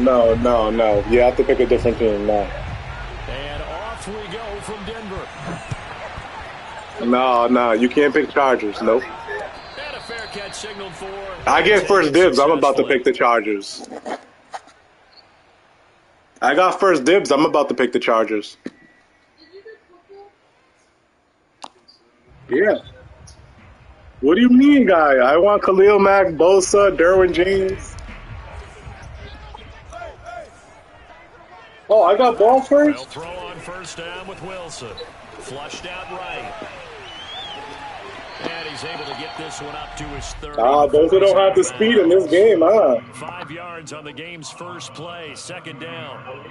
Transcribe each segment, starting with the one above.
no. You have to pick a different team now. And off we go from Denver. No. You can't pick Chargers. Nope. And a fair catch signaled for. I get first dibs. I'm about to pick the Chargers. I got first dibs. I'm about to pick the Chargers. Yeah. What do you mean, guy? I want Khalil Mack, Bosa, Derwin James. Oh, I got ball first? They'll throw on first down with Wilson. Flushed out right. And he's able to get this one up to his third. Bosa don't have the speed in this game, huh? 5 yards on the game's first play, second down.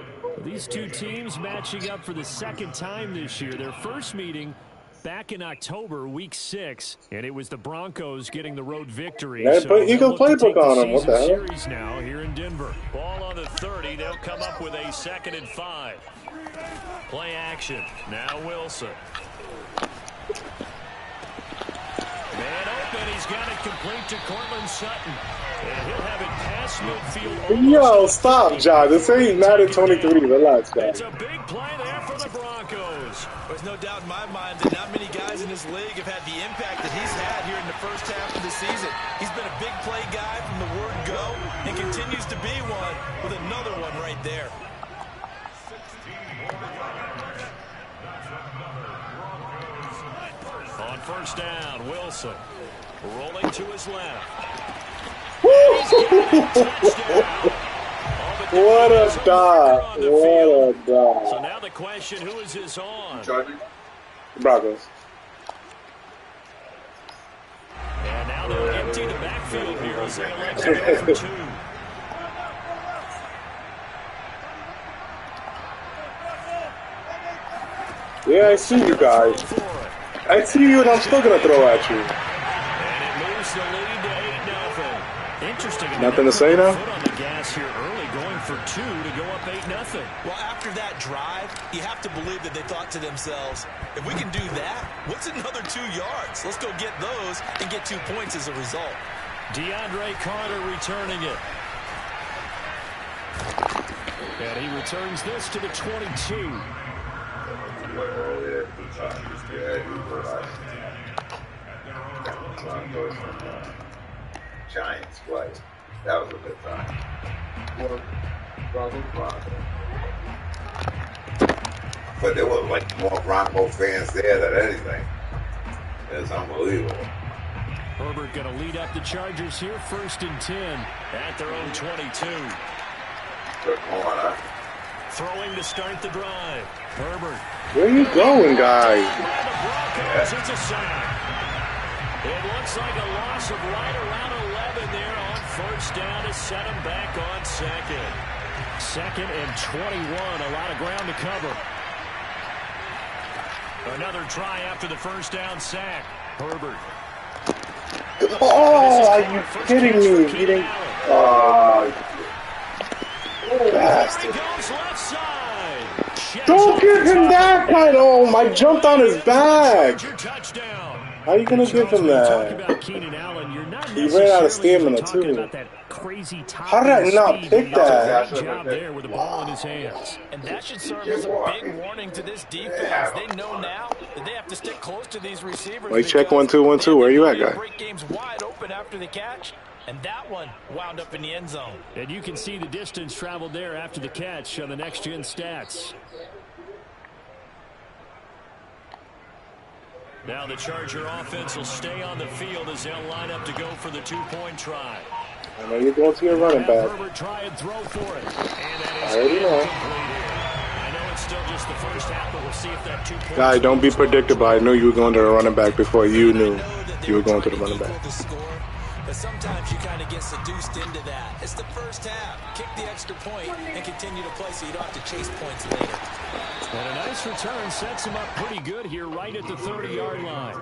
These two teams matching up for the second time this year. Their first meeting back in October, week 6, and it was the Broncos getting the road victory. Yeah, but Eagle playbook on him. What the hell? Series now here in Denver. Ball on the 30. They'll come up with a 2nd and 5. Play action. Now Wilson. Man open. He's got it complete to Cortland Sutton. And he'll have it past midfield. Yo, stop, John. This ain't Madden 23. Relax, guys. It's a big play there for the Broncos. There's no doubt in my mind that not many guys in this league have had the impact that he's had here in the first half of the season. He's been a big play guy from the word go and continues to be one with another one right there. On first down, Wilson rolling to his left. What a dog. What a dog. So now the question, who is this on? Broncos. And now they'll empty the backfield here as they elect to go for 2. Yeah, I see you guys. I see you, and I'm still going to throw at you. And it moves the lead to 8-0. Interesting. Nothing to say now? Foot on the gas here early, going for 2 to go up 8-0. Well, after that drive, you have to believe that they thought to themselves, if we can do that, what's another 2 yards? Let's go get those and get 2 points as a result. DeAndre Carter returning it. And he returns this to the 22. Giants twice. That was a good time. But there was like more Bronco fans there than anything. It's unbelievable. Herbert going to lead up the Chargers here, 1st and 10 at their own 22. Good corner. Throwing to start the drive. Herbert. Where you going, guys? Broncos, it's a sack. It looks like a loss of right around 11 there on first down to set him back on 2nd. 2nd and 21, a lot of ground to cover. Another try after the first down sack. Herbert. Oh, are you kidding me? He didn't. Bastard. Left side. Don't give him that kind. Oh, I jumped on his back. How are you going to give him that? He ran out of stamina, too. How did I not pick that? Job there with the ball in his hands. And that should serve as a big warning to this defense. They know now that they have to stick close to these receivers. Wait, check 1 2 1 2. Where you at, guy? Break games wide open after the catch. And that one wound up in the end zone. And you can see the distance traveled there after the catch on the next-gen stats. Now the Charger offense will stay on the field as they'll line up to go for the 2-point try. I know you're going to your running back. Herbert try and throw for it. And that is I already know. I know it's still just the first half, but we'll see if that 2 points. Guy, don't be predictable. I knew you were going to the running back before you knew you were going to the running back. But sometimes you kind of get seduced into that. It's the first half. Kick the extra point and continue to play so you don't have to chase points later. And a nice return sets him up pretty good here right at the 30-yard line.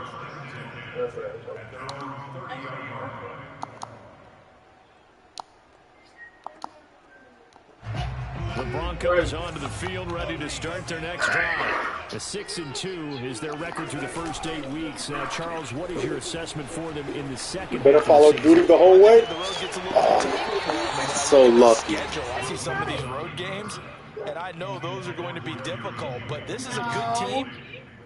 The Broncos onto the field, ready to start their next drive. A 6-2 is their record through the first 8 weeks. Now, Charles, what is your assessment for them in the second? You better follow Judy the whole way. So lucky. I see some of these road games, and I know those are going to be difficult, but this is a good team.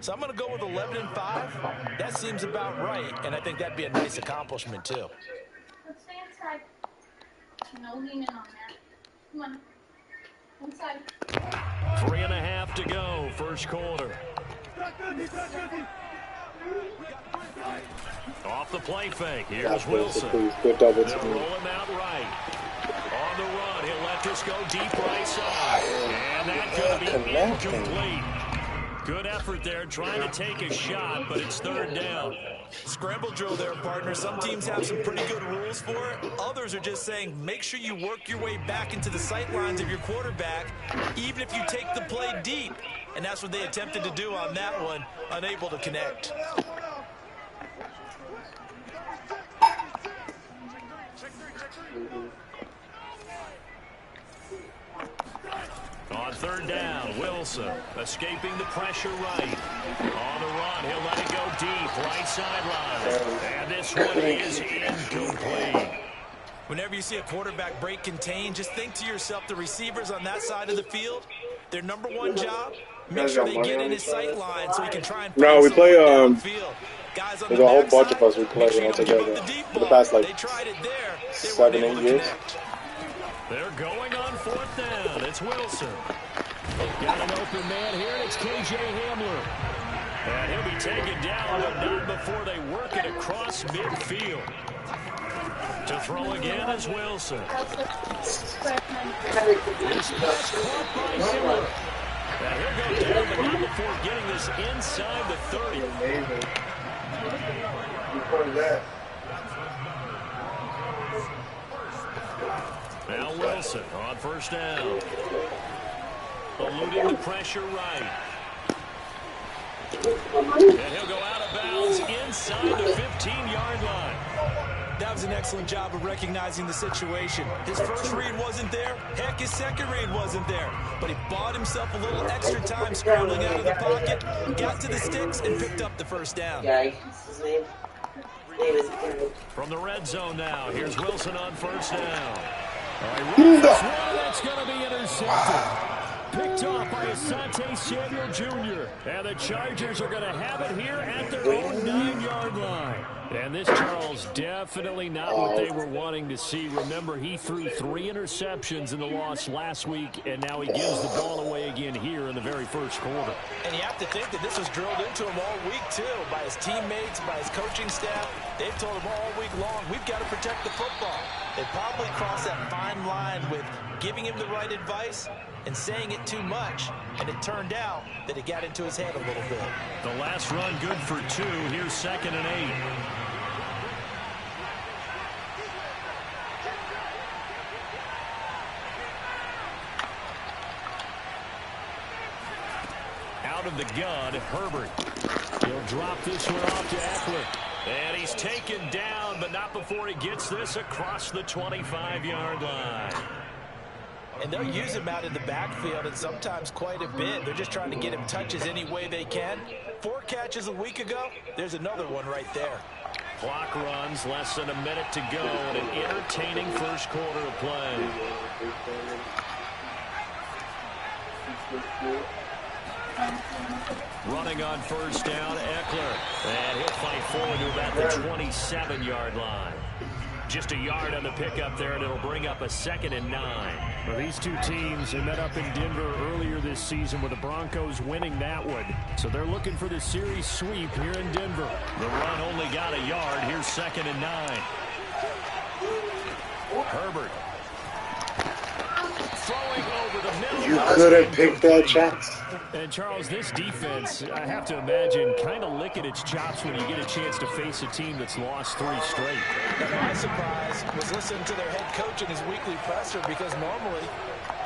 So I'm going to go with 11-5. That seems about right, and I think that'd be a nice accomplishment, too. Let's stay inside. No leaning on that. Come on. Inside. 3.5 to go, first quarter. Off the play fake. Here's Wilson. Good double They'll to roll him out right. On the run, he'll let this go deep right side. And that's going to be incomplete. Good effort there, trying to take a shot, but it's third down. Scramble drill there, partner. Some teams have some pretty good rules for it. Others are just saying make sure you work your way back into the sight lines of your quarterback, even if you take the play deep. And that's what they attempted to do on that one, unable to connect. On third down, Wilson escaping the pressure right. On the run, he'll let it go deep, right sideline. And this one is incomplete. Whenever you see a quarterback break contain, just think to yourself, the receivers on that side of the field, their number one job, make sure they get in his sight line so he can try and no, we play, guys on there's the a whole back bunch side, of us we play sure together for the past, like, they tried it there. 7-8 years. They're going on fourth down. It's Wilson. Got an open man here, and it's K.J. Hamler. And he'll be taken down, but not before they work it across midfield. To throw again is Wilson. This pass caught by Hamler. And he'll go down, but not before getting this inside the 30. Now Wilson on first down. Eluding the pressure right. And he'll go out of bounds inside the 15-yard line. That was an excellent job of recognizing the situation. His first read wasn't there. Heck, his second read wasn't there. But he bought himself a little extra time scrambling out of the pocket, got to the sticks, and picked up the first down. From the red zone now, here's Wilson on first down. That's going to be intercepted. Picked off by Asante Samuel Jr. And the Chargers are going to have it here at their own 9-yard line. And this, Charles, definitely not what they were wanting to see. Remember, he threw 3 interceptions in the loss last week, and now he gives the ball away again here in the very first quarter. And you have to think that this was drilled into him all week, too, by his teammates, by his coaching staff. They've told him all week long, we've got to protect the football. They probably crossed that fine line with giving him the right advice and saying it too much, and it turned out that it got into his head a little bit. The last run good for 2. Here's 2nd and 8. Out of the gun, Herbert. He'll drop this one off to Eckler. And he's taken down, but not before he gets this across the 25-yard line. And they'll use him out in the backfield, and sometimes quite a bit. They're just trying to get him touches any way they can. 4 catches a week ago. There's another one right there. Clock runs, less than a minute to go, and an entertaining first quarter of play. Running on first down, Eckler. And he'll fight forward to about the 27-yard line. Just a yard on the pickup there, and it'll bring up a 2nd and 9. Well, these two teams have met up in Denver earlier this season with the Broncos winning that one. So they're looking for the series sweep here in Denver. The run only got a yard. Here's 2nd and 9. Herbert. Throwing over the middle. You couldn't pick that chance. And, Charles, this defense, I have to imagine, kind of licking its chops when you get a chance to face a team that's lost 3 straight. And my surprise was listening to their head coach in his weekly presser, because normally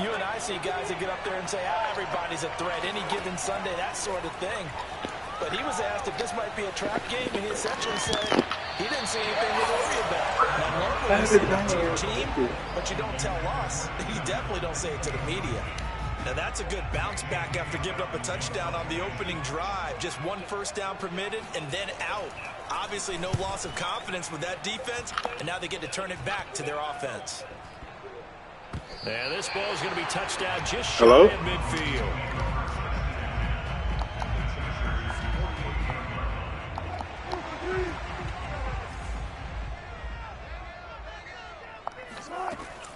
you and I see guys that get up there and say, everybody's a threat any given Sunday, that sort of thing. But he was asked if this might be a trap game, and he essentially said, He didn't see anything to worry about. Now, normally you say that to your team, but you don't tell us. You definitely don't say it to the media. Now, that's a good bounce back after giving up a touchdown on the opening drive. Just one first down permitted and then out. Obviously, no loss of confidence with that defense, and now they get to turn it back to their offense. And this ball is going to be touchdown just shy of midfield.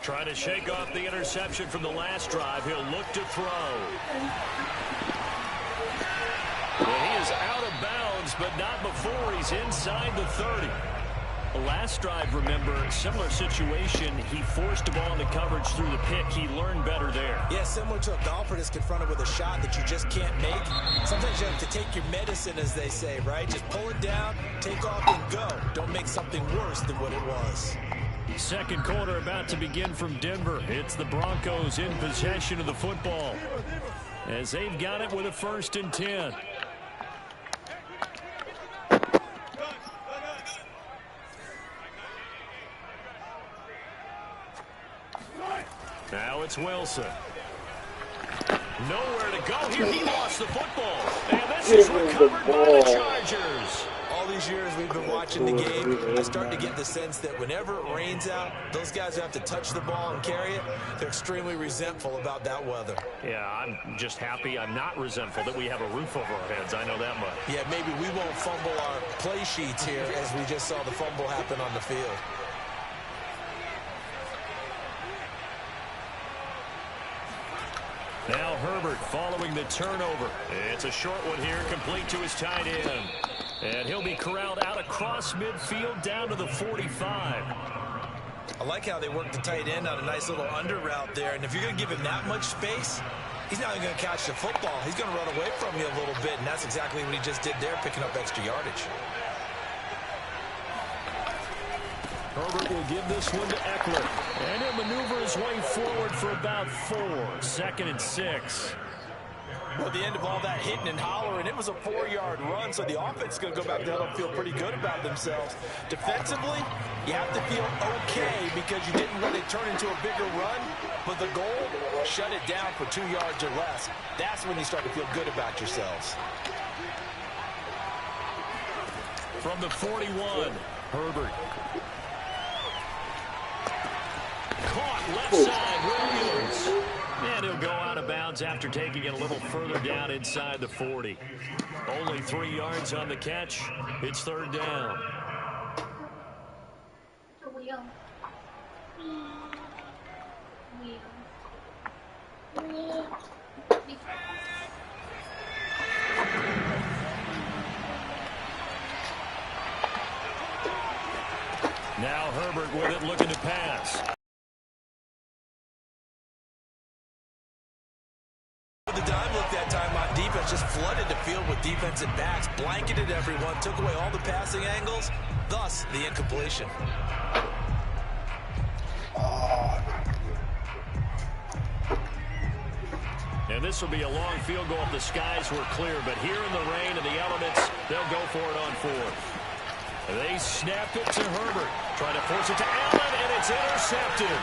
Trying to shake off the interception from the last drive. He'll look to throw. Well, he is out of bounds, but not before he's inside the 30. The last drive, remember, similar situation. He forced the ball into coverage through the pick. He learned better there. Yeah, similar to a golfer that's confronted with a shot that you just can't make. Sometimes you have to take your medicine, as they say, right? Just pull it down, take off, and go. Don't make something worse than what it was. Second quarter about to begin from Denver. It's the Broncos in possession of the football as they've got it with a 1st and 10. Now it's Wilson. Nowhere to go here. He lost the football. And this is recovered by the Chargers. All these years we've been watching the game, I start to get the sense that whenever it rains out, those guys who have to touch the ball and carry it, they're extremely resentful about that weather. Yeah, I'm just happy I'm not resentful that we have a roof over our heads. I know that much. Yeah, maybe we won't fumble our play sheets here as we just saw the fumble happen on the field. Now Herbert following the turnover. It's a short one here, complete to his tight end. And he'll be corralled out across midfield down to the 45. I like how they work the tight end on a nice little under route there. And if you're going to give him that much space, he's not even going to catch the football. He's going to run away from you a little bit, and that's exactly what he just did there, picking up extra yardage. Herbert will give this one to Eckler. And he'll maneuver his way forward for about 4. 2nd and 6. At the end of all that hitting and hollering, it was a 4-yard run, so the offense is going to go back down and feel pretty good about themselves. Defensively, you have to feel okay because you didn't let it turn into a bigger run, but the goal, shut it down for 2 yards or less. That's when you start to feel good about yourselves. From the 41, Herbert. Caught left side, Williams. And he'll go out of bounds after taking it a little further down inside the 40. Only 3 yards on the catch. It's 3rd down. Now Herbert with it, looking to pass. The dime look that time on defense just flooded the field with defensive backs, blanketed everyone, took away all the passing angles, thus the incompletion. And this will be a long field goal if the skies were clear, but here in the rain and the elements, they'll go for it on 4th. They snap it to Herbert, trying to force it to Allen, and it's intercepted.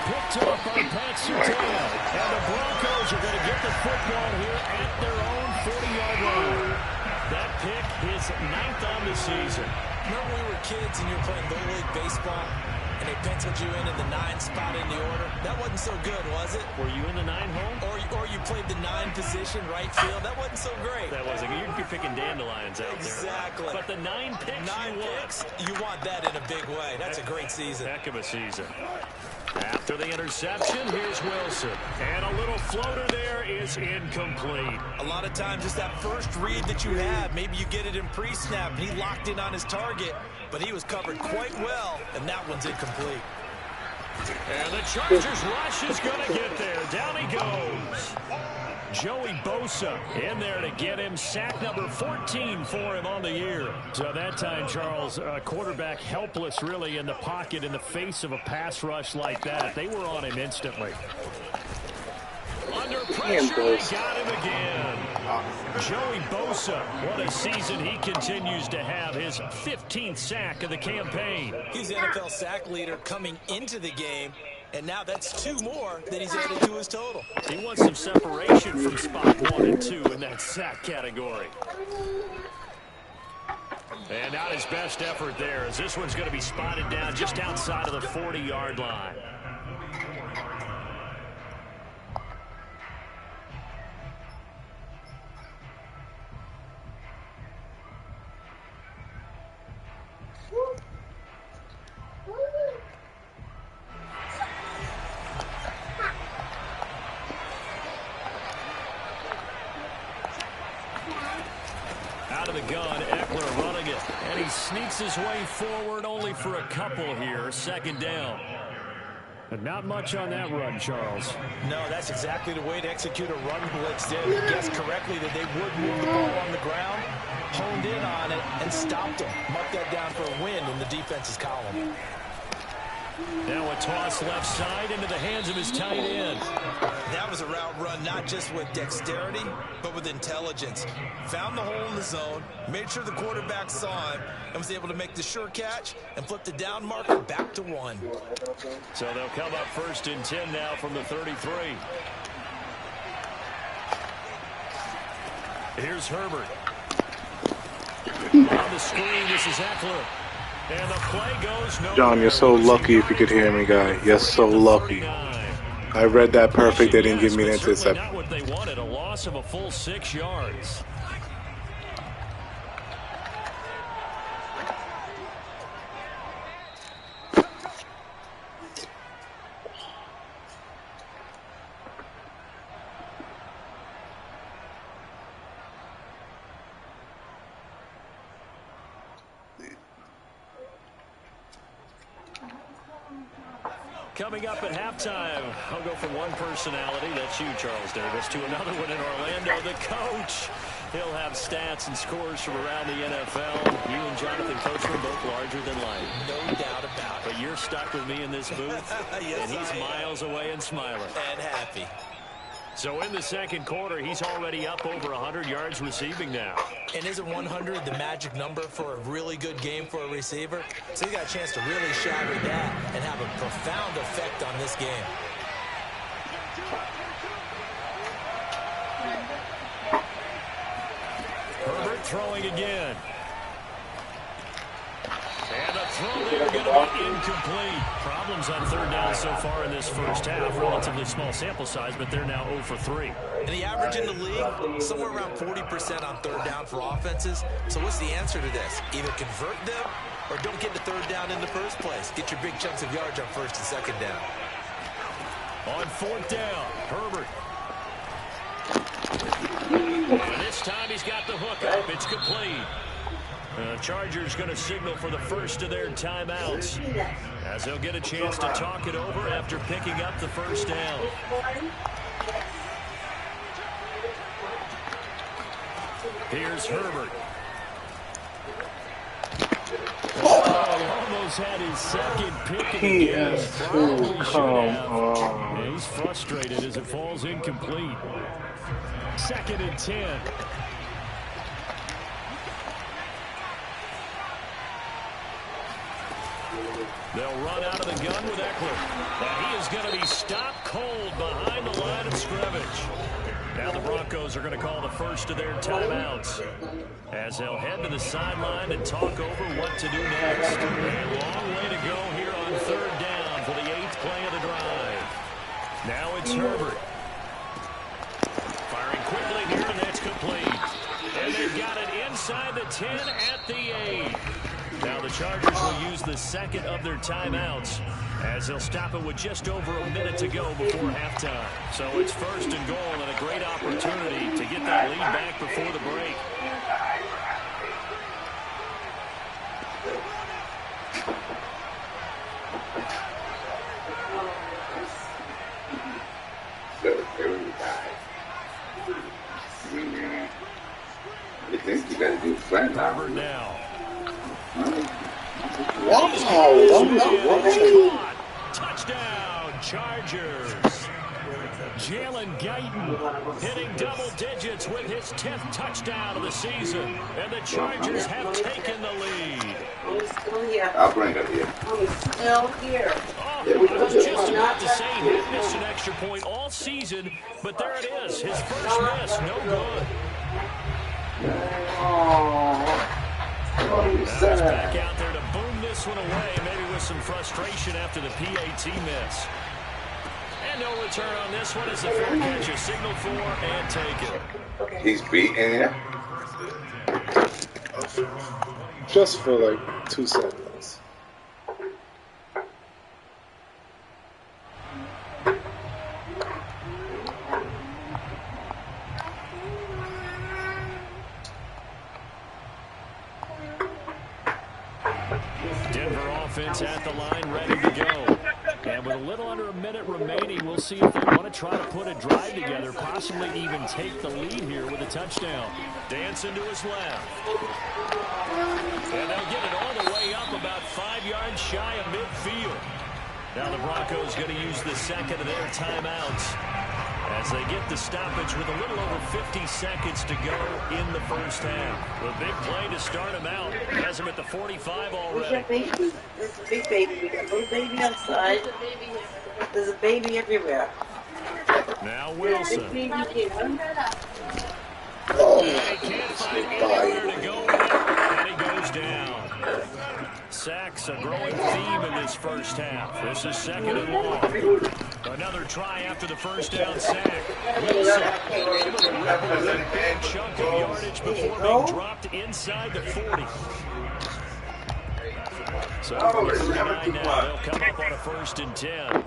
Picked up by Pat Surtain. And the Broncos are going to get the football here at their own 40-yard line. That pick is 9th on the season. Remember we were kids and you were playing Little League baseball, and they penciled you in the 9 spot in the order? That wasn't so good, was it? Were you in the 9 hole? Or you played the 9 position, right field? That wasn't so great. That wasn't. You'd be picking dandelions out exactly. There. But the 9 picks, 9 picks, you want that in a big way. That's a great season. Heck of a season. After the interception, here's Wilson. And a little floater there is incomplete. A lot of times, just that first read that you have, maybe you get it in pre-snap, and he locked in on his target, but he was covered quite well, and that one's incomplete. And the Chargers rush is going to get there. Down he goes. Joey Bosa in there to get him. Sack number 14 for him on the year. So that time, Charles, quarterback helpless really in the pocket in the face of a pass rush like that. They were on him instantly. Under pressure, they got him again. Joey Bosa, what a season he continues to have, his 15th sack of the campaign. He's the NFL sack leader coming into the game, and now that's 2 more that he's added to his total. He wants some separation from spot 1 and 2 in that sack category. And not his best effort there, as this one's going to be spotted down just outside of the 40-yard line. Out of the gun, Eckler running it. And he sneaks his way forward only for a couple here. Second down. But not much on that run, Charles. No, that's exactly the way to execute a run blitz there. They guessed correctly that they would move the ball on the ground, honed in on it, and stopped them. Marked that down for a win in the defense's column. Now a toss left side into the hands of his tight end. That was a route run not just with dexterity, but with intelligence. Found the hole in the zone, made sure the quarterback saw him, and was able to make the sure catch and flip the down marker back to 1. So they'll come up 1st and 10 now from the 33. Here's Herbert. On the screen, this is Eckler. And the play goes nowhere. John, you're so lucky if you could hear me, guy. You're so lucky. I read that perfect. They didn't give me an interception. Not what they wanted, a loss of a full 6 yards. Coming up at halftime, I'll go from one personality, that's you, Charles Davis, to another one in Orlando, the coach. He'll have stats and scores from around the NFL. You and Jonathan Coachman both larger than life. No doubt about it. But you're stuck with me in this booth, Yes, and he's miles away and smiling. And happy. So in the second quarter, he's already up over 100 yards receiving now. And isn't 100 the magic number for a really good game for a receiver? So you got a chance to really shatter that and have a profound effect on this game. Herbert throwing again. And a throw there going to be incomplete. Problems on 3rd down so far in this first half. Relatively small sample size, but they're now 0 for 3. And the average in the league, somewhere around 40% on 3rd down for offenses. So what's the answer to this? Either convert them or don't get the 3rd down in the first place. Get your big chunks of yards on 1st and 2nd down. On 4th down, Herbert. And this time he's got the hook up. It's complete. Chargers going to signal for the first of their timeouts as they'll get a chance to talk it over after picking up the 1st down. Here's Herbert. Oh, almost had his second pick of the game. Come on. Yeah, he's frustrated as it falls incomplete. 2nd and 10. They'll run out of the gun with Eckler. And he is going to be stopped cold behind the line of scrimmage. Now the Broncos are going to call the first of their timeouts as they'll head to the sideline and talk over what to do next. A long way to go here on 3rd down for the 8th play of the drive. Now it's Herbert. Firing quickly here, and that's complete. And they've got it inside the 10 at the 8. Now the Chargers will use the 2nd of their timeouts as they'll stop it with just over a minute to go before halftime. So it's 1st and goal and a great opportunity to get that lead back before the break. Herbert now. Wow. Touchdown, Chargers. Jalen Guyton hitting double digits with his 10th touchdown of the season. And the Chargers have taken the lead. I'll bring it here. Still here. Oh, I was just about to say he missed an extra point all season, but there it is. His first miss, no good. Now he's back out there to boom this one away, maybe with some frustration after the PAT miss. And no return on this one as the fair catch is signaled for and taken. He's beating here. Just for like 2 seconds. Denver offense at the line, ready to go. And with a little under a minute remaining, we'll see if they want to try to put a drive together, possibly even take the lead here with a touchdown. Dancing to his left. And they'll get it all the way up about 5 yards shy of midfield. Now the Broncos going to use the second of their timeouts as they get the stoppage with a little over 50 seconds to go in the first half. A big play to start him out. Has him at the 45 already. Baby? There's a big baby. We got a little baby outside. There's a baby everywhere. Now Wilson. Big baby here. Oh, He can't find anywhere to go with it, and he goes down. Sacks a growing theme in this first half. This is second and long. Another try after the first down sack. Wilson able to rip a big chunk of yardage before being dropped inside the 40. So right now they'll come up on a 1st and 10.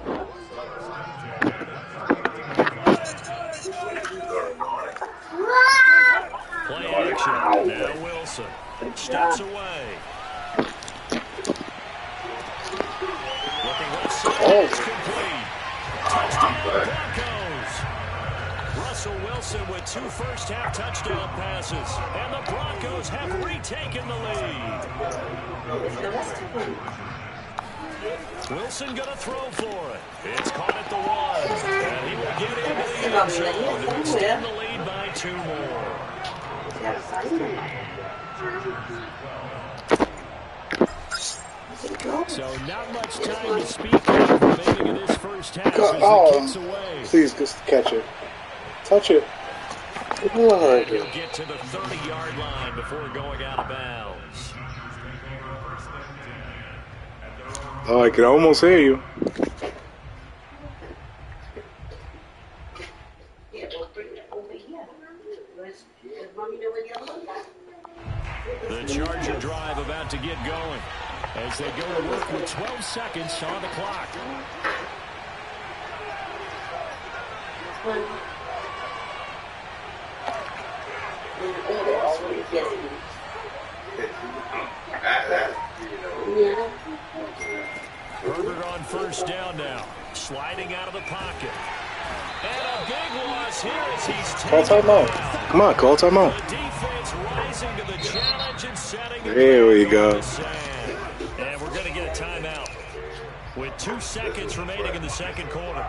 Play action. Now Wilson steps away. Looking left side. It's complete. Touchdown Broncos. Russell Wilson with 2 first-half touchdown passes. And the Broncos have retaken the lead. Wilson going to throw for it. It's caught at the 1. And he will get into the end zone to extend the lead by 2 more. So not much time to speak of remaining in this first half as the kick's away. Please just catch it. Touch it. And he'll get to the 30-yard line before going out of bounds. Oh, I can almost hear you. The Charger drive about to get going as they go to work with 12 seconds on the clock. Herbert on first down now, sliding out of the pocket. And a big loss here as he's Call timeout. Come on, call timeout. The defense rising to the challenge and setting There we go. And we're going to get a timeout with 2 seconds remaining in the second quarter.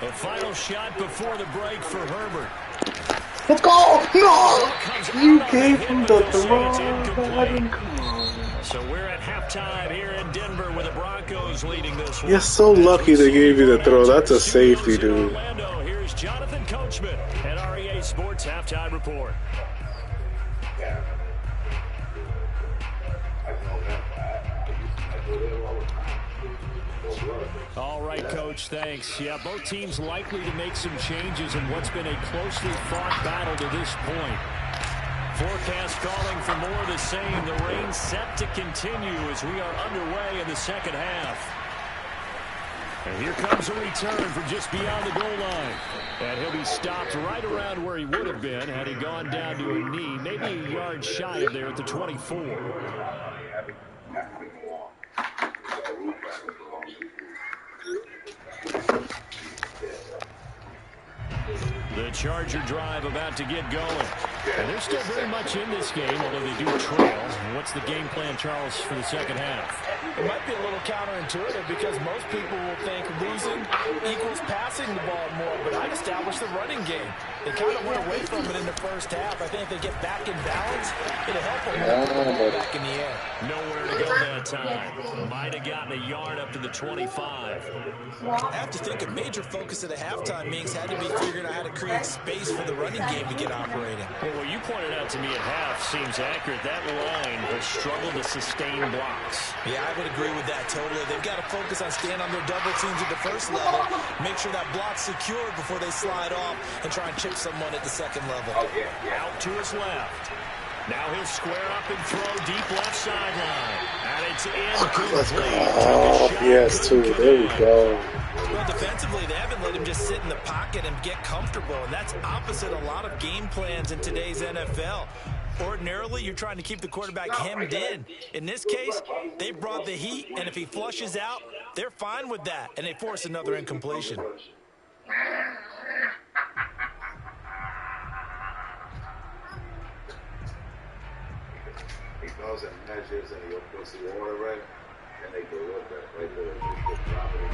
A final shot before the break for Herbert. Let's go! No! You gave him the throw. So we're at halftime here in Denver with the Broncos leading this one. You're so lucky they gave you the throw. That's a safety, dude. Orlando, here's Jonathan Coachman at REA Sports Halftime Report. All right, Coach, thanks. Yeah, both teams likely to make some changes in what's been a closely fought battle to this point. Forecast calling for more of the same. The rain set to continue as we are underway in the second half. And here comes a return from just beyond the goal line. And he'll be stopped right around where he would have been had he gone down to a knee, maybe a yard shy of there at the 24. The Charger drive about to get going. And they're still very much in this game, although they do trail. What's the game plan, Charles, for the second half? It might be a little counterintuitive because most people will think losing equals passing the ball more, but I'd establish the running game. They kind of went away from it in the first half. I think if they get back in balance, it'll help them back in the air. Nowhere to go that time. Might have gotten a yard up to the 25. I have to think a major focus of the halftime meetings had to be figuring out how to create space for the running game to get operating. Well, what you pointed out to me at half seems accurate. That line has struggled to sustain blocks. Yeah, I would agree with that totally. They've got to focus on staying on their double teams at the first level, make sure that block's secured before they slide off and try and chip someone at the second level. Out to his left. Now he'll square up and throw deep left sideline. And it's incomplete. Oh, yes, too. There we go. Well, defensively, they haven't let him just sit in the pocket and get comfortable, and that's opposite a lot of game plans in today's NFL. Ordinarily, you're trying to keep the quarterback hemmed in. In this case, they brought the heat, and if he flushes out, they're fine with that, and they force another incompletion. He goes and measures and he'll put some water in, and they go look at right there. Just drop it in.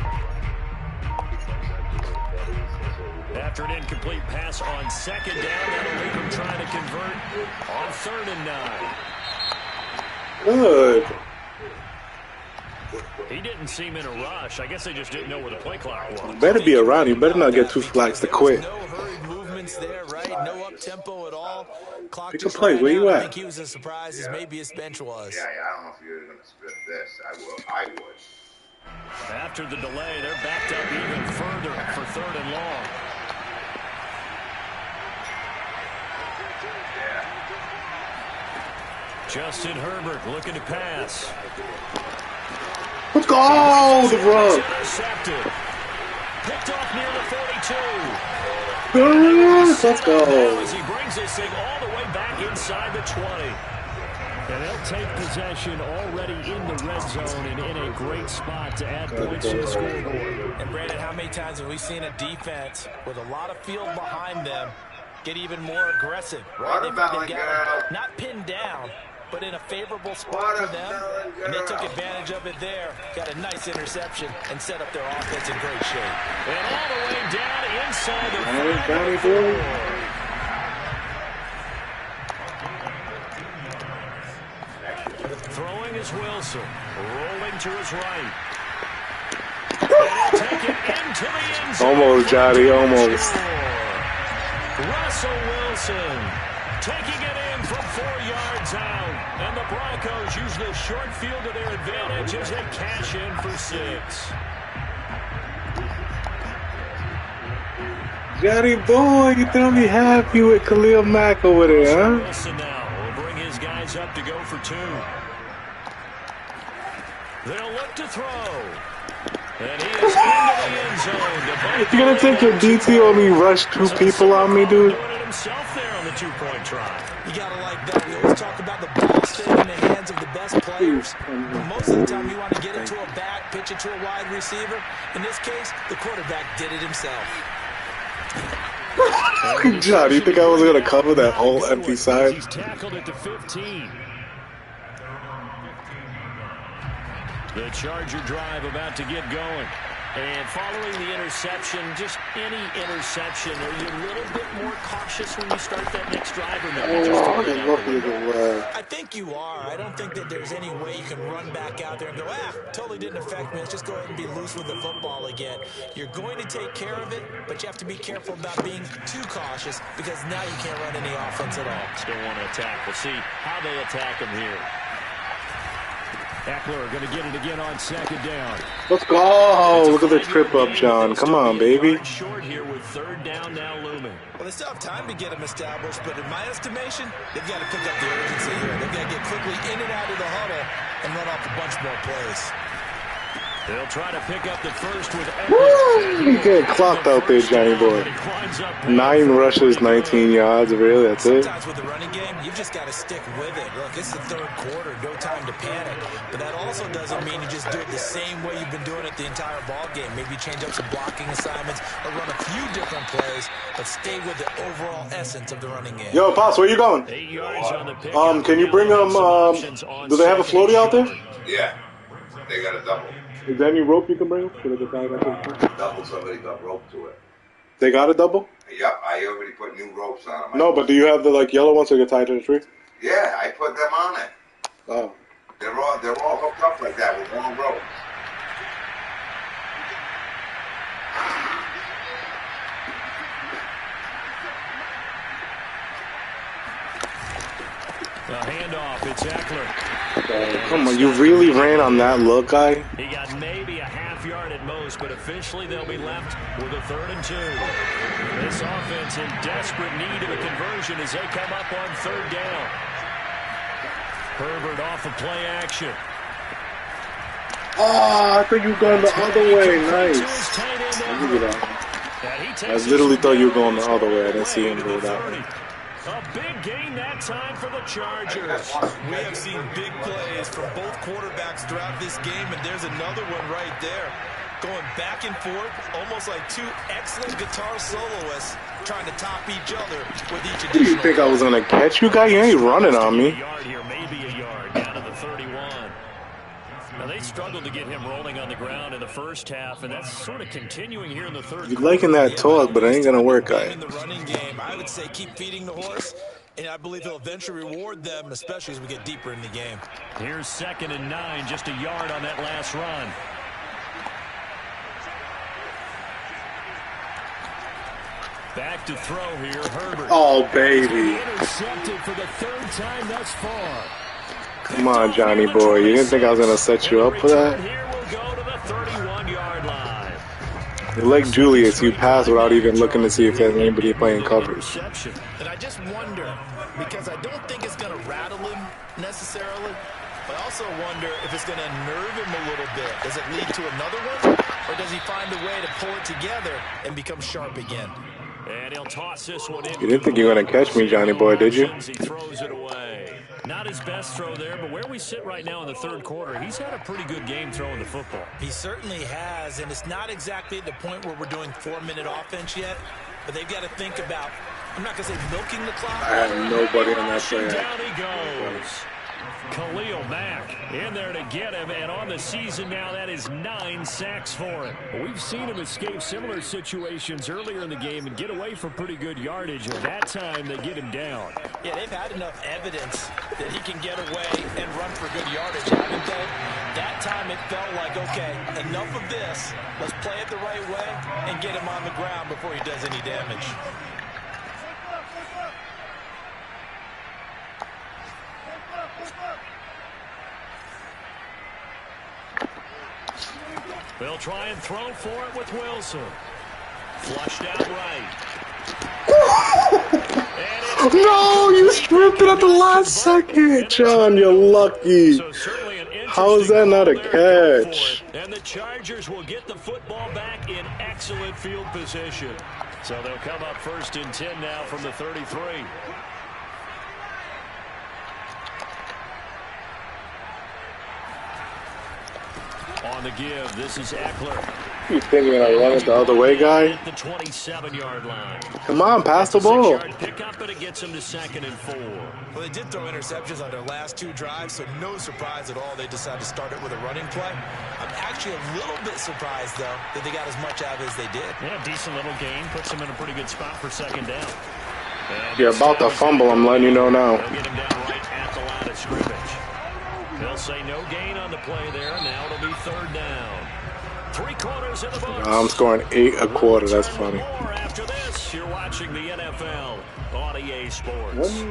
After an incomplete pass on second down, that'll leave him trying to convert on 3rd and 9. Good. He didn't seem in a rush. I guess they just didn't know where the play clock was. Better be around. You better not get 2 flags to quit. No hurried movements there, right? No up-tempo at all. Clock Pick a play. Where you I at? think he was as surprised as maybe his bench was. Yeah, I don't know if you're going to split this. I would. After the delay, they're backed up even further for 3rd and long. Justin Herbert looking to pass. Let's go! Oh, the run. Intercepted. Picked off near the 42. Yes, let's go. As he brings this thing all the way back inside the 20. And they'll take possession already in the red zone and in a great spot to add points to the scoreboard. And Brandon, how many times have we seen a defense with a lot of field behind them get even more aggressive? Right? They've got them not pinned down, but in a favorable spot for them, and they took advantage of it there. Got a nice interception and set up their offense in great shape. And all the way down inside the 5. Throwing is Wilson, rolling to his right. And he'll take it into the end zone. Almost, Johnny, almost. Russell Wilson taking it in from 4 yards out. And the Broncos use the short field to their advantage as they cash in for 6. Johnny boy, you don't be happy with Khalil Mack over there, huh? Wilson now will bring his guys up to go for 2. They'll look to throw. And he is into the end zone. You're gonna take your DT only rush 2 people on me, dude? Doing it himself there on the 2-point try. You gotta like that. We always talk about the ball staying in the hands of the best players. Most of the time you want to get it to a back, pitch it to a wide receiver. In this case, the quarterback did it himself. John, you think I was gonna cover that whole empty side? He's tackled at the 15. The Charger drive about to get going. And following the interception, just any interception, are you a little bit more cautious when you start that next drive or no? I think you are. I don't think that there's any way you can run back out there and go, totally didn't affect me. Let's just go ahead and be loose with the football again. You're going to take care of it, but you have to be careful about being too cautious because now you can't run any offense at all. Still want to attack. We'll see how they attack him here. Eckler going to get it again on 2nd down. Let's go! Look at the trip up, John. Come on, baby. Short here with 3rd down now looming. Well, they still have time to get them established, but in my estimation, they've got to pick up the urgency here. They've got to get quickly in and out of the huddle and run off a bunch more plays. They'll try to pick up the first with You getting clocked out there, Johnny boy. 9 rushes, 19 yards. Really, that's it. Sometimes with the running game, you've just got to stick with it. Look, it's the third quarter, no time to panic. But that also doesn't mean you just do it the same way you've been doing it the entire ball game. Maybe change up some blocking assignments or run a few different plays, but stay with the overall essence of the running game. Yo, Pops, where you going? 8 yards on the pick. Can you bring them? Do they have a floaty out there? Yeah, they got a double. Is there any rope you can bring? Double, somebody got rope to it. They got a double? Yep, I already put new ropes on them. No, but do you have the yellow ones that get tied to the tree? Yeah, I put them on it. Oh. They're all hooked up like that with long ropes. The handoff, it's Eckler. Come on, you really ran on that look, guy? He got maybe a half yard at most, but officially they'll be left with a 3rd and 2. This offense in desperate need of a conversion as they come up on 3rd down. Herbert off of play action. Oh, I thought you were going the other way. Nice. I'll give you that. I literally thought you were going the other way. I didn't see him go that way. A big gain that time for the Chargers. We have seen big plays from both quarterbacks throughout this game, and there's another one right there. Going back and forth, almost like two excellent guitar soloists trying to top each other with each additional. You think I was going to catch you, guy? You ain't running on me. A yard here, maybe a yard, down to the 31. Now, they struggled to get him rolling on the ground in the first half, and that's sort of continuing here in the third. You're liking that talk, but it ain't going to work, guy. In the running game, I would say keep feeding the horse, and I believe he'll eventually reward them, especially as we get deeper in the game. Here's 2nd and 9, just a yard on that last run. Back to throw here, Herbert. Oh, baby. Intercepted for the 3rd time thus far. Come on, Johnny boy. You didn't think I was going to set you up for that? Here we'll go to the 31-yard line. You're like Julius. You pass without even looking to see if there's anybody playing coverage. And I just wonder, because I don't think it's going to rattle him necessarily, but I also wonder if it's going to nerve him a little bit. Does it lead to another one, or does he find a way to pull it together and become sharp again? And he'll toss this one in. You didn't think you were going to catch me, Johnny boy, did you? He throws it away. Not his best throw there, but where we sit right now in the 3rd quarter, he's had a pretty good game throwing the football. He certainly has, and it's not exactly at the point where we're doing 4-minute offense yet, but they've got to think about, I'm not going to say milking the clock. I had nobody on that play. Down he goes. Khalil Mack in there to get him, and on the season now, that is 9 sacks for him. We've seen him escape similar situations earlier in the game and get away from pretty good yardage, and that time they get him down. Yeah, they've had enough evidence that he can get away and run for good yardage, haven't they? That time it felt like, okay, enough of this. Let's play it the right way and get him on the ground before he does any damage. They'll try and throw for it with Wilson. Flushed out right. No, you stripped it at the last second. John, you're lucky. How is that not a catch? And the Chargers will get the football back in excellent field position. So they'll come up 1st and 10 now from the 33. On the give, this is Eckler. You think you're going to run it the other way, guy? At the 27-yard line. Come on, pass the ball. 6-yard pickup, but it gets them to 2nd and 4. Well, they did throw interceptions on their last 2 drives, so no surprise at all they decided to start it with a running play. I'm actually a little bit surprised, though, that they got as much out of it as they did. Yeah, decent little gain. Puts them in a pretty good spot for 2nd down. And you're about to fumble, I'm letting you know now. They'll get him down right at the line of scrimmage. They'll say no gain on the play there. Now it'll be 3rd down. 3 quarters in the books. I'm scoring 8 a quarter. That's funny. More after this, you're watching the NFL on EA Sports.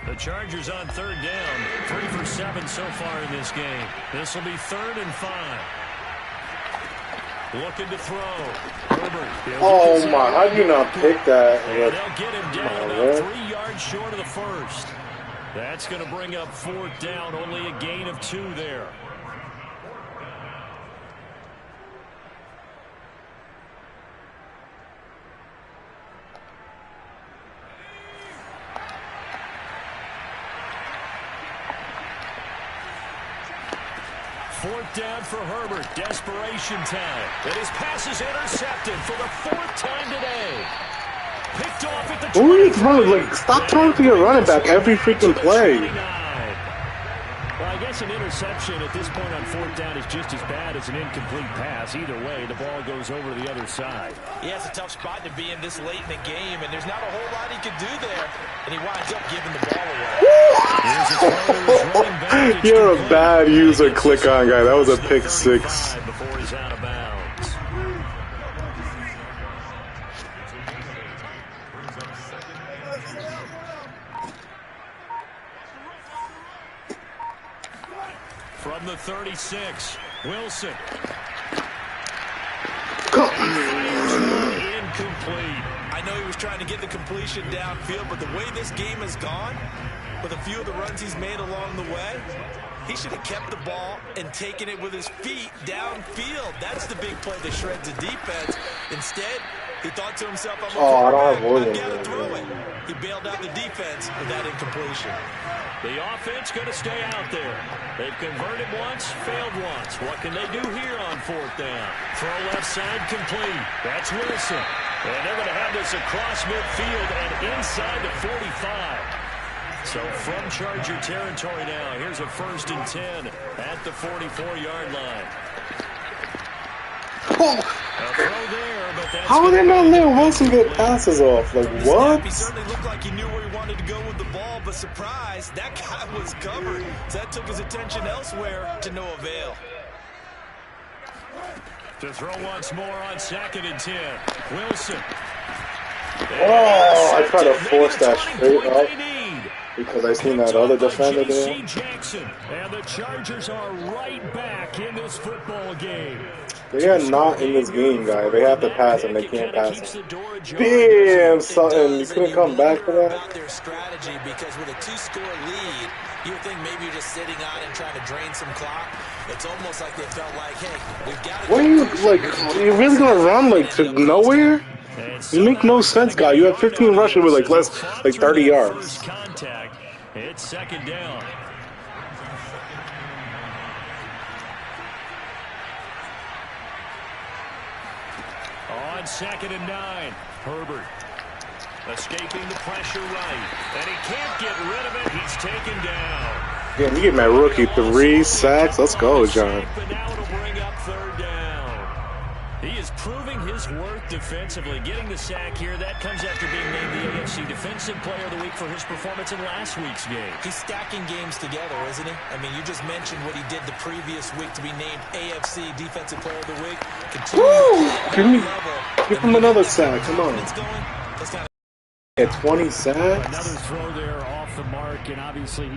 The Chargers on 3rd down. 3 for 7 so far in this game. This will be 3rd and 5. Looking to throw. Herbert. Oh my, how'd you not pick that? And they'll get him down about 3 yards short of the first. That's going to bring up 4th down, only a gain of 2 there. Fourth down for Herbert. Desperation time. And his pass is intercepted for the 4th time today. Picked off at the 20. Like, stop throwing to your running back every freaking play. Well, I guess an interception at this point on 4th down is just as bad as an incomplete pass. Either way, the ball goes over to the other side. Yeah, it's a tough spot to be in this late in the game, and there's not a whole lot he could do there. And he winds up giving the ball away. You're a bad user click on guy. That was a pick 6. Before he's out of bounds. From the 36, Wilson. Incomplete. I know he was trying to get the completion downfield, but the way this game has gone, with a few of the runs he's made along the way, he should have kept the ball and taken it with his feet downfield. That's the big play that shreds the defense. Instead, he thought to himself, I've got to throw it. He bailed out the defense with that incompletion. The offense going to stay out there. They've converted once, failed once. What can they do here on 4th down? Throw left side complete. That's Wilson. And they're going to have this across midfield and inside the 45. So from Charger territory now, here's a 1st and 10 at the 44-yard line. How are they not letting Wilson get passes off? Like, what? He certainly looked like he knew where he wanted to go with the ball, but surprise, that guy was covered. So that took his attention elsewhere to no avail. To throw once more on 2nd and 10. Wilson. Oh, I tried to force that straight up because I seen that other defender there. And the Chargers are right back in this football game. They are not in this game, guy. They have to pass and they can't pass it. Damn, something. You couldn't come back for that? Their strategy, because with a 2-score lead, you would think maybe you're just sitting on and trying to drain some clock. It's almost like they felt like, hey, we've got to... What are you, like, are you really going to run, like, to nowhere? You make no sense, guy. You have 15 rushing with, like, 30 yards. Contact. It's 2nd down. On 2nd and 9, Herbert escaping the pressure right, and he can't get rid of it. He's taken down. Damn, you get my rookie 3 sacks. Let's go, John. But now it'll bring up 3rd down. He is proving his worth defensively. Getting the sack here, that comes after being named the AFC Defensive Player of the Week for his performance in last week's game. He's stacking games together, isn't he? I mean, you just mentioned what he did the previous week to be named AFC Defensive Player of the Week. Give him another sack. Come on. At 20 sacks. Another throw there off the mark, and obviously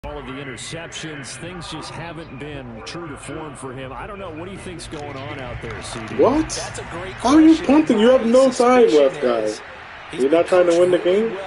all of the interceptions. Things just haven't been true to form for him. I don't know. What do you think's going on out there, CD? What? That's a great How are you punting? You have no time left, guys. You're not trying to win the game?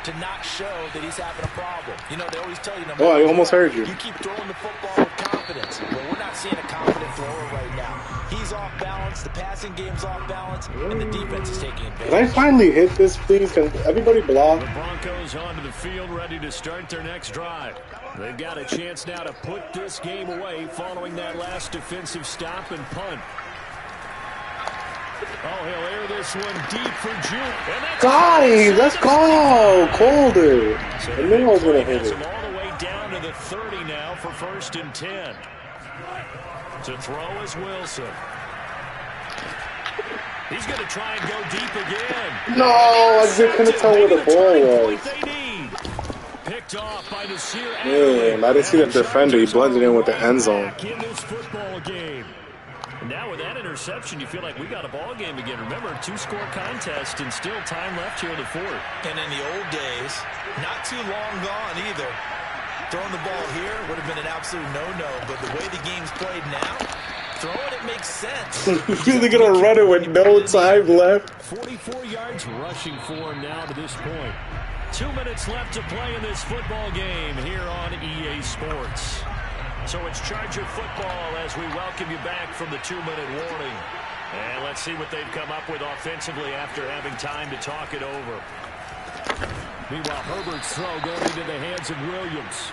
To not show that he's having a problem. You know, they always tell you, oh, I almost heard you. You keep throwing the football with confidence. Well, we're not seeing a confident thrower right now. He's off balance, the passing game's off balance, and the defense is taking advantage. Can I finally hit this, please? Can everybody block? The Broncos onto the field, ready to start their next drive. They've got a chance now to put this game away following that last defensive stop and punt. Oh, he'll air this one deep for Juke. Guys, let's go! Colder. I knew I was going to hit it. All the way down to the 30 now for 1st and 10. To throw is Wilson. He's going to try and go deep again. No, I just couldn't tell where the ball was. Picked off by Nasir. Damn, I didn't see that defender. He blended in with the end zone. In this football game. Now with that interception, you feel like we got a ball game again. Remember, 2-score contest and still time left here in the 4th. And in the old days, not too long gone either. Throwing the ball here would have been an absolute no-no, but the way the game's played now, throwing it makes sense. You're really going to run it with no time left. 44 yards rushing for him now to this point. 2 minutes left to play in this football game here on EA Sports. So it's Charger football as we welcome you back from the 2-minute warning. And let's see what they've come up with offensively after having time to talk it over. Meanwhile, Herbert's throw going into the hands of Williams.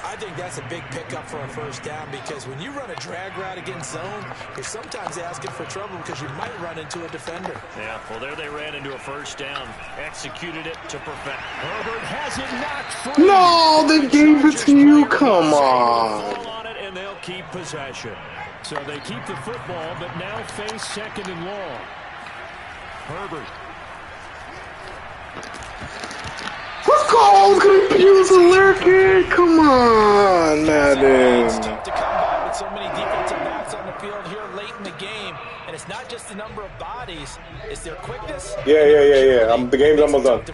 I think that's a big pickup for a first down because when you run a drag route against zone, you're sometimes asking for trouble because you might run into a defender. Yeah, well, there they ran into a first down. Executed it to perfect. Herbert has it knocked free. No, they gave it to you. Come on. On it, and they'll keep possession. So they keep the football, but now face 2nd and long. Herbert. Let's go! Gonna use a lurking. Come on, Madden. It's tough to come by with so many defensive backs on the field here late in the game, and it's not just the number of bodies; it's their quickness. Yeah. The game's almost done. The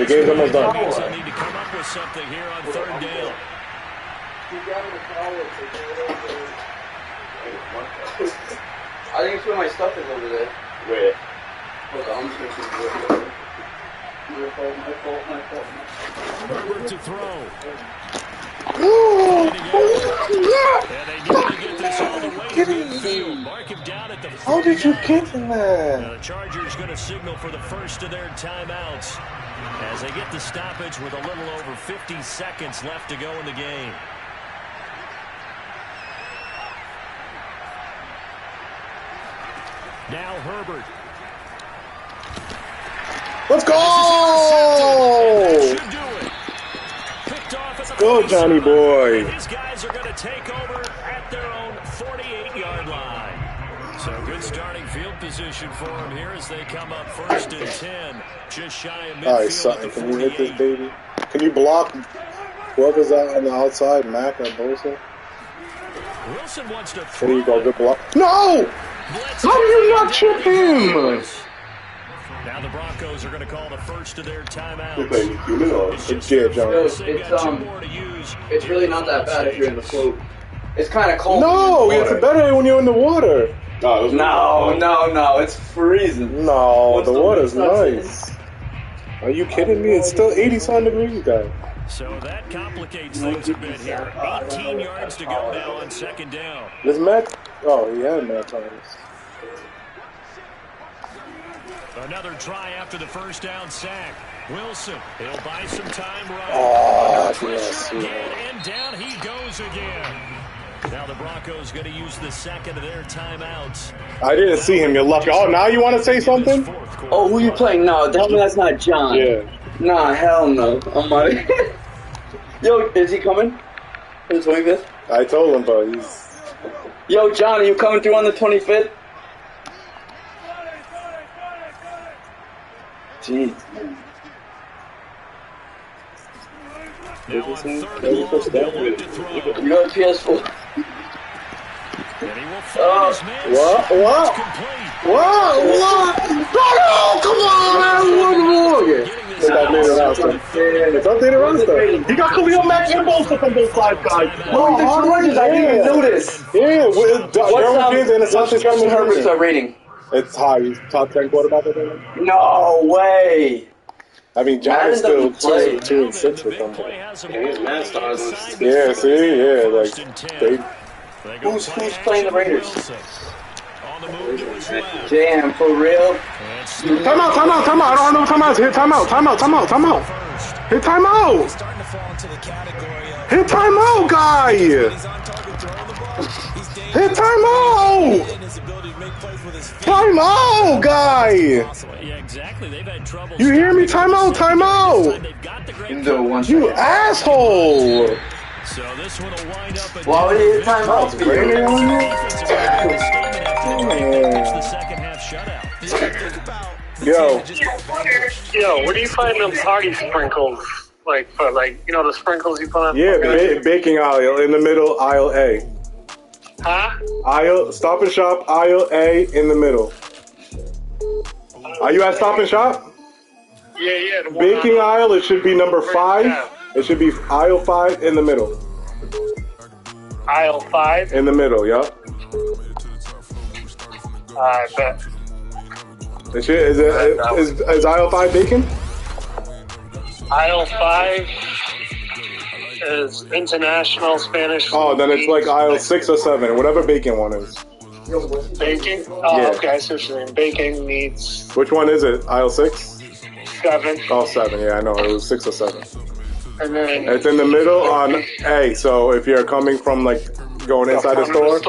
game's almost done. They need to come up with something here on 3rd down. I think it's where my stuff is over there. Where? Hold on, I'm just going to see. My fault. Herbert to throw. Oh, And they need to get this all the way to midfield. Mark him down at the 40. how did you get in Now there? the Chargers going to signal for the first of their timeouts as they get the stoppage with a little over 50 seconds left to go in the game. Now Herbert. Let's go! Go, Johnny boy. These guys are going to take over at their own 48-yard line. So good starting field position for them here as they come up 1st and 10. Just shy of midfield. All right, son, can you hit this baby? Can you block whoever's out on the outside, Mac or Bosa? Wilson wants to There you go, good block. No! How do you not chip him? Now the Broncos are going to call the first of their timeouts. It's Jay Jones. It's really not that bad if you're in the float. It's kind of cold. No, it's better when you're in the water. No, it's freezing. No, the water's nice. Are you kidding me? It's still 80-some degrees, guys. So that complicates things a bit here. 18 yards to go now on 2nd down. Does Matt? Oh, he had Matt Thomas. Another try after the first down sack. Wilson, he'll buy some time right. Oh, Pressure yes, again, and down he goes again. Now the Broncos going to use the 2nd of their timeouts. I didn't see him. You're lucky. Oh, now you want to say something? Oh, who you playing? No, tell me that's not John. Yeah. Nah, hell no. I'm out of here. Yo, is he coming? The 25th? I told him, but he's... Yo, John, are you coming through on the 25th? Jeez. Now on 3rd and long, they'll look to throw. You got a PS4. And he will find his man. What? It's complete. What? No, come on, one more. It's updated roster. It's updated roster. You got Khalil Mack and Bosa from those 5 guys. Oh, the Chargers, I didn't even know this. Yeah, with Derwin James and Asante What's Herbert's rating? It's high. He's top 10 quarterback, I think. No way. I mean, John is still 2 and 6 with them. Yeah, see, yeah, like Who's playing the Raiders? Damn, for real? Time out. I don't know what time out is. Hit time out. Hit timeout. Hit timeout, guy. Hit timeout. Timeout, guy. Yeah, exactly. They've had trouble. You hear me? Timeout. You asshole. So this one will wind up. Why would he hit timeout? The second half shutout. Yo, where do you find them party sprinkles? Like the sprinkles you put on? Yeah, baking aisle in the middle, aisle A. Huh? Stop and Shop, aisle A in the middle. Are you at Stop and Shop? Yeah. The Baking aisle, it should be number 5. It should be aisle 5 in the middle. Aisle 5? In the middle, yeah. I bet. Is aisle 5 bacon? Aisle 5 is international Spanish. Oh, then it's like aisle 6 or 7, whatever bacon one is. Bacon? Oh, Yeah. okay, I see what you're saying. Bacon needs Which one is it? Aisle 6? 7. Oh, 7. Yeah, I know. It was 6 or 7. And then It's in the middle on A. So if you're coming from like going inside the store,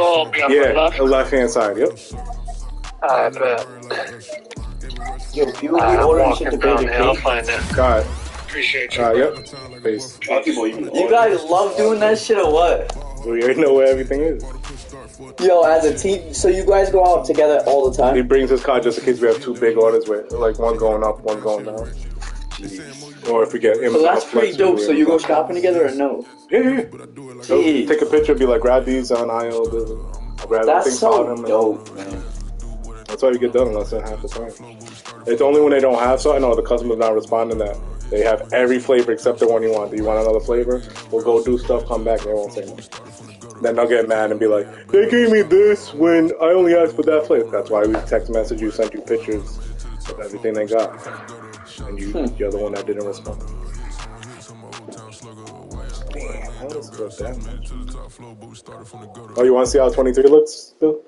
yeah, left-hand side. Yep. I bet. Yo, you will be I'm ordering shit to walking down Baby here. I'll Cake. find it. Got it. Appreciate you. Yep. Peace. You guys love doing that shit or what? We already know where everything is. Yo, as a team, so you guys go out together all the He time? brings his car just in case we have 2 big orders with like one going up, one going down. Or if we get So that's pretty dope. So you go shopping together or no? Yeah. So Jeez. take a picture, be like, grab these on aisle. I'll grab That's things so on them. dope, man. That's why you get done in less than half the time. It's only when they don't have something or the customer's not responding that they have every flavor except the one you want. Do you want another flavor? We'll go do stuff, come back, they won't say much. Then they'll get mad and be like, they gave me this when I only asked for that flavor. That's why we text message you, sent you pictures of everything they got. And you're the one that didn't respond. Damn, how does it go down? Oh, you want to see how 23 looks, Bill?